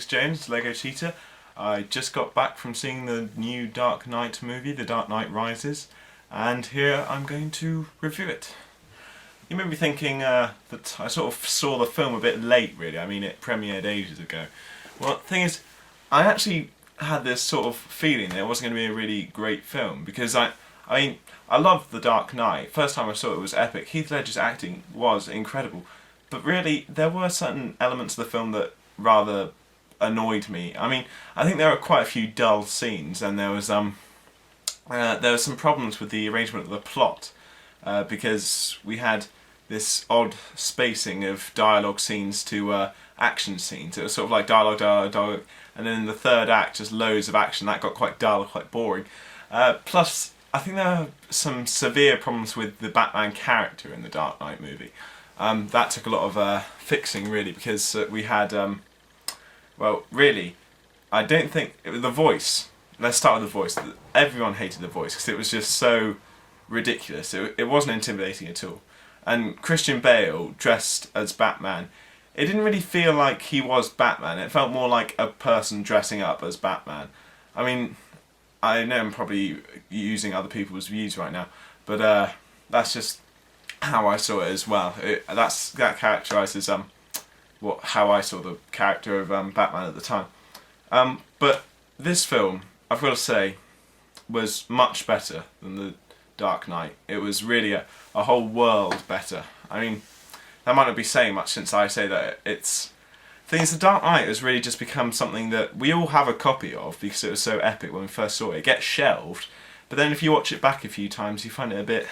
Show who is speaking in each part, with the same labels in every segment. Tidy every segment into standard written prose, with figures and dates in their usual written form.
Speaker 1: Jones, Lego Cheetah. I just got back from seeing the new Dark Knight movie, The Dark Knight Rises, and here I'm going to review it. You may be thinking that I sort of saw the film a bit late, really. I mean, it premiered ages ago. Well, the thing is, I actually had this sort of feeling that it wasn't going to be a really great film, because I loved The Dark Knight. First time I saw it was epic. Heath Ledger's acting was incredible, but really there were certain elements of the film that rather annoyed me. I mean, I think there were quite a few dull scenes, and there was some problems with the arrangement of the plot, because we had this odd spacing of dialogue scenes to action scenes. It was sort of like dialogue, and then in the third act, just loads of action. That got quite dull, quite boring. Plus, I think there are some severe problems with the Batman character in the Dark Knight movie. That took a lot of fixing, really, because we had, well, really, I don't think, the voice, let's start with the voice. Everyone hated the voice because it was just so ridiculous. It wasn't intimidating at all. And Christian Bale, dressed as Batman, it didn't really feel like he was Batman. It felt more like a person dressing up as Batman. I mean, I know I'm probably using other people's views right now, but that's just how I saw it as well. That characterises how I saw the character of Batman at the time. But this film, I've got to say, was much better than the Dark Knight. It was really a whole world better. I mean, that might not be saying much since I say that it's... The thing is, the Dark Knight has really just become something that we all have a copy of because it was so epic when we first saw it. It gets shelved, but then if you watch it back a few times, you find it a bit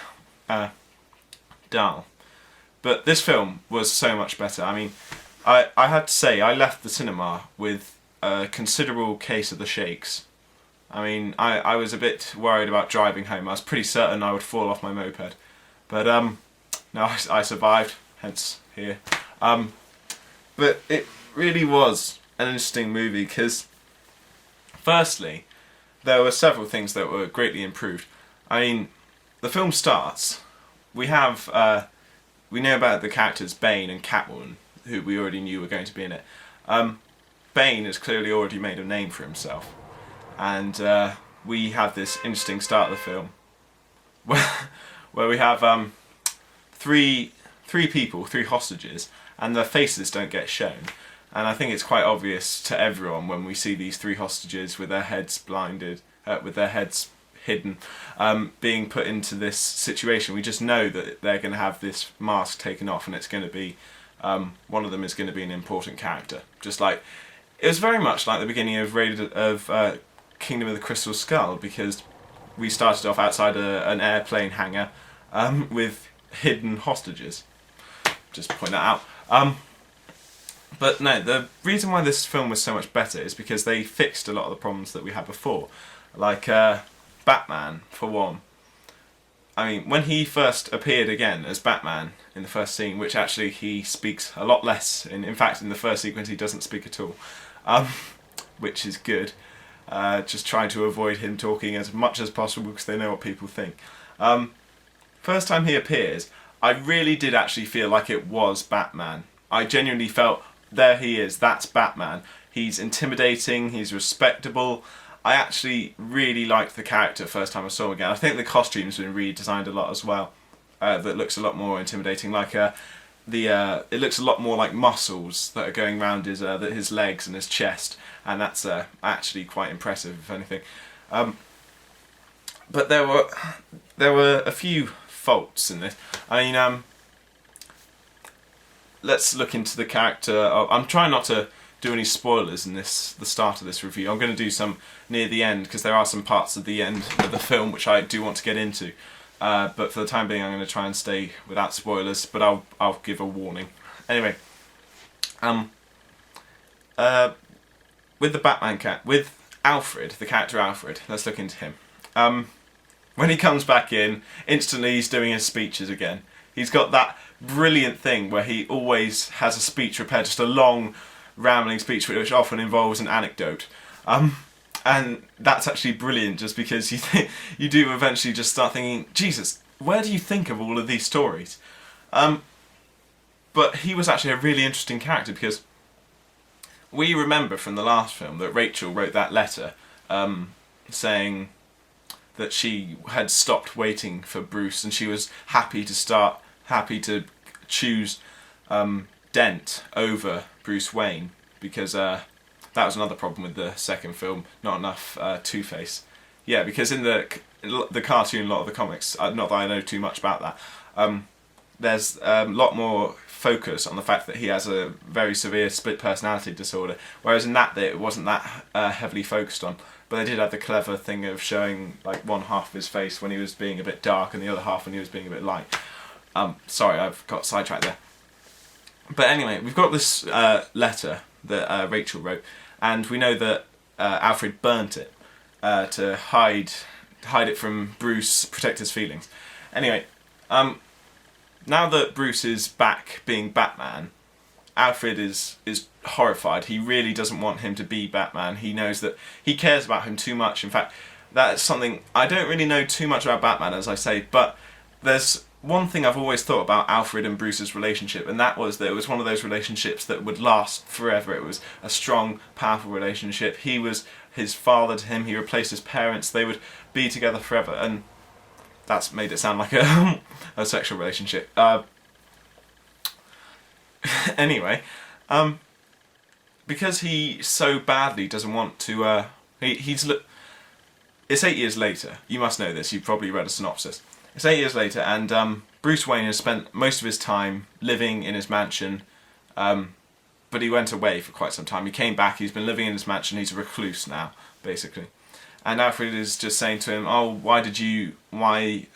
Speaker 1: dull. But this film was so much better. I mean, I had to say, I left the cinema with a considerable case of the shakes. I mean, I was a bit worried about driving home. I was pretty certain I would fall off my moped. But no, I survived, hence here. But it really was an interesting movie because, firstly, there were several things that were greatly improved. I mean, the film starts, we know about the characters Bane and Catwoman, who we already knew were going to be in it. Bane has clearly already made a name for himself, and we have this interesting start of the film where we have three hostages, and their faces don't get shown. And I think it's quite obvious to everyone when we see these three hostages with their heads blinded, with their heads hidden, being put into this situation. We just know that they're going to have this mask taken off, and it's going to be one of them is going to be an important character. Just like it was very much like the beginning of Kingdom of the Crystal Skull, because we started off outside an airplane hangar with hidden hostages. Just point that out. But no, the reason why this film was so much better is because they fixed a lot of the problems that we had before. Like Batman, for one. I mean, when he first appeared again as Batman in the first scene, which actually he speaks a lot less, in fact in the first sequence he doesn't speak at all, which is good. Just trying to avoid him talking as much as possible because they know what people think. First time he appears, I really did actually feel like it was Batman. I genuinely felt, there he is, that's Batman. He's intimidating, he's respectable. I actually really liked the character first time I saw him again. I think the costume's been redesigned a lot as well. That looks a lot more intimidating. Like it looks a lot more like muscles that are going around his legs and his chest, and that's actually quite impressive, if anything. But there were a few faults in this. I mean, let's look into the character. I'm trying not to do any spoilers in the start of this review. I'm going to do some near the end because there are some parts of the end of the film which I do want to get into. But for the time being, I'm going to try and stay without spoilers. But I'll give a warning. Anyway, with the Batman with Alfred, the character Alfred. Let's look into him. When he comes back in, instantly he's doing his speeches again. He's got that brilliant thing where he always has a speech prepared, just a long, rambling speech, which often involves an anecdote. And that's actually brilliant, just because you do eventually just start thinking, Jesus, where do you think of all of these stories? But he was actually a really interesting character because we remember from the last film that Rachel wrote that letter saying that she had stopped waiting for Bruce and she was happy to choose Dent over Bruce Wayne, because that was another problem with the second film, not enough Two-Face. Yeah, because in the cartoon, a lot of the comics, not that I know too much about that, there's a lot more focus on the fact that he has a very severe split personality disorder, whereas in that it wasn't that heavily focused on. But they did have the clever thing of showing like one half of his face when he was being a bit dark and the other half when he was being a bit light. Sorry, I've got sidetracked there. But anyway, we've got this letter that Rachel wrote, and we know that Alfred burnt it to hide it from Bruce, protect his feelings. Anyway, now that Bruce is back being Batman, Alfred is horrified. He really doesn't want him to be Batman. He knows that he cares about him too much. In fact, that's something I don't really know too much about Batman, as I say, but there's one thing I've always thought about Alfred and Bruce's relationship, and that was that it was one of those relationships that would last forever. It was a strong, powerful relationship. He was his father to him. He replaced his parents. They would be together forever, and that's made it sound like a sexual relationship. Anyway, because he so badly doesn't want to, it's 8 years later. You must know this. You've probably read a synopsis. It's 8 years later, and Bruce Wayne has spent most of his time living in his mansion, but he went away for quite some time. He came back. He's been living in his mansion. He's a recluse now, basically. And Alfred is just saying to him, "Oh, why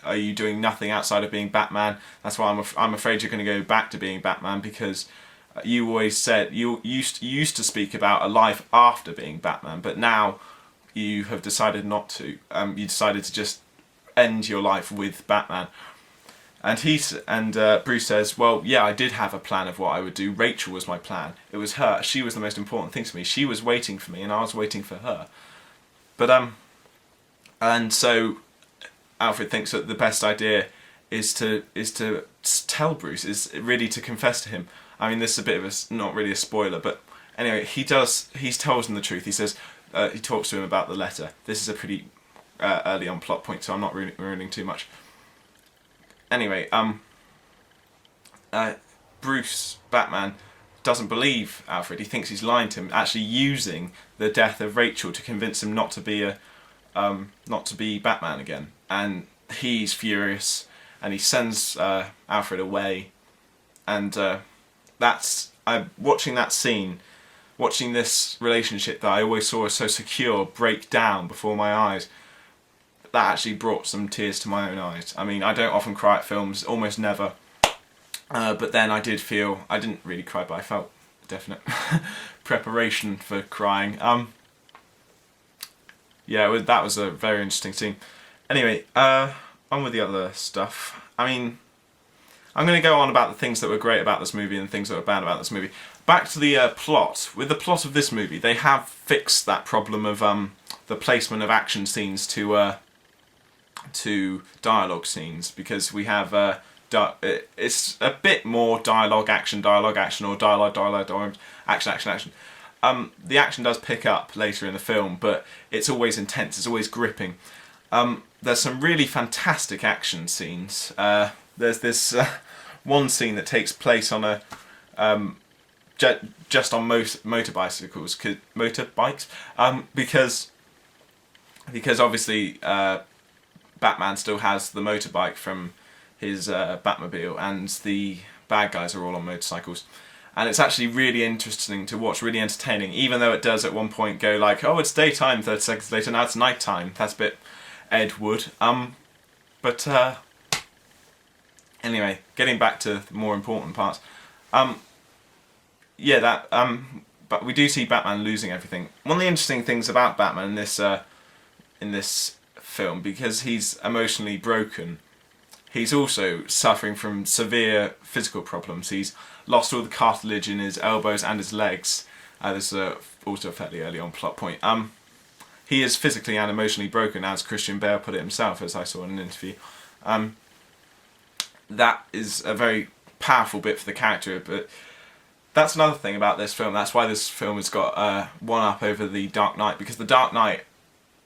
Speaker 1: are you doing nothing outside of being Batman? That's why I'm afraid you're going to go back to being Batman, because you always said you used to speak about a life after being Batman, but now you have decided not to. You decided to just end your life with Batman." And Bruce says, "Well, yeah, I did have a plan of what I would do. Rachel was my plan. It was her. She was the most important thing to me. She was waiting for me, and I was waiting for her." But and so Alfred thinks that the best idea is to tell Bruce, is really to confess to him. I mean, this is a bit of not really a spoiler, but anyway, he tells him the truth. He says, he talks to him about the letter. This is a pretty early on plot point, so I'm not ruining too much. Anyway, Bruce, Batman, doesn't believe Alfred. He thinks he's lying to him, actually using the death of Rachel to convince him not to be Batman again. And he's furious, and he sends Alfred away. And watching that scene, watching this relationship that I always saw as so secure break down before my eyes, that actually brought some tears to my own eyes. I mean, I don't often cry at films, almost never. But then I didn't really cry, but I felt definite preparation for crying. Yeah, that was a very interesting scene. Anyway, on with the other stuff. I mean, I'm going to go on about the things that were great about this movie and things that were bad about this movie. Back to the plot. With the plot of this movie, they have fixed that problem of the placement of action scenes to dialogue scenes, because we have it's a bit more dialogue action, or dialogue, action. The action does pick up later in the film, but it's always intense, it's always gripping. There's some really fantastic action scenes. There's this one scene that takes place on a just on motorbikes, because obviously Batman still has the motorbike from his Batmobile, and the bad guys are all on motorcycles. And it's actually really interesting to watch, really entertaining, even though it does at one point go like, "Oh, it's daytime," 30 seconds later, now it's nighttime. That's a bit Ed Wood. But anyway, getting back to the more important parts. But we do see Batman losing everything. One of the interesting things about Batman in this film, because he's emotionally broken, he's also suffering from severe physical problems. He's lost all the cartilage in his elbows and his legs. This is also a fairly early on plot point. He is physically and emotionally broken, as Christian Bale put it himself, as I saw in an interview. That is a very powerful bit for the character, but that's another thing about this film. That's why this film has got one up over The Dark Knight, because The Dark Knight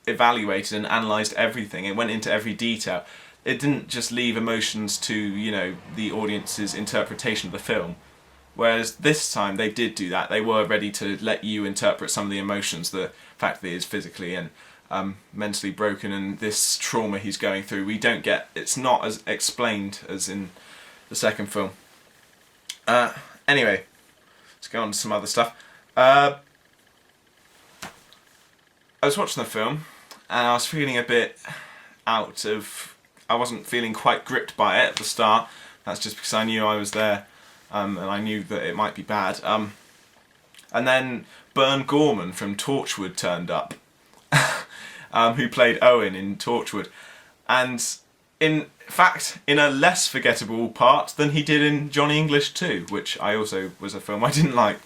Speaker 1: evaluated and analysed everything. It went into every detail. It didn't just leave emotions to, you know, the audience's interpretation of the film. Whereas this time they did do that. They were ready to let you interpret some of the emotions, the fact that he is physically and mentally broken and this trauma he's going through. We don't get, it's not as explained as in the second film. Anyway, let's go on to some other stuff. I was watching the film and I was feeling a bit I wasn't feeling quite gripped by it at the start. That's just because I knew I was there and I knew that it might be bad. And then Bern Gorman from Torchwood turned up, who played Owen in Torchwood. And in fact, in a less forgettable part than he did in Johnny English 2, which I also was a film I didn't like.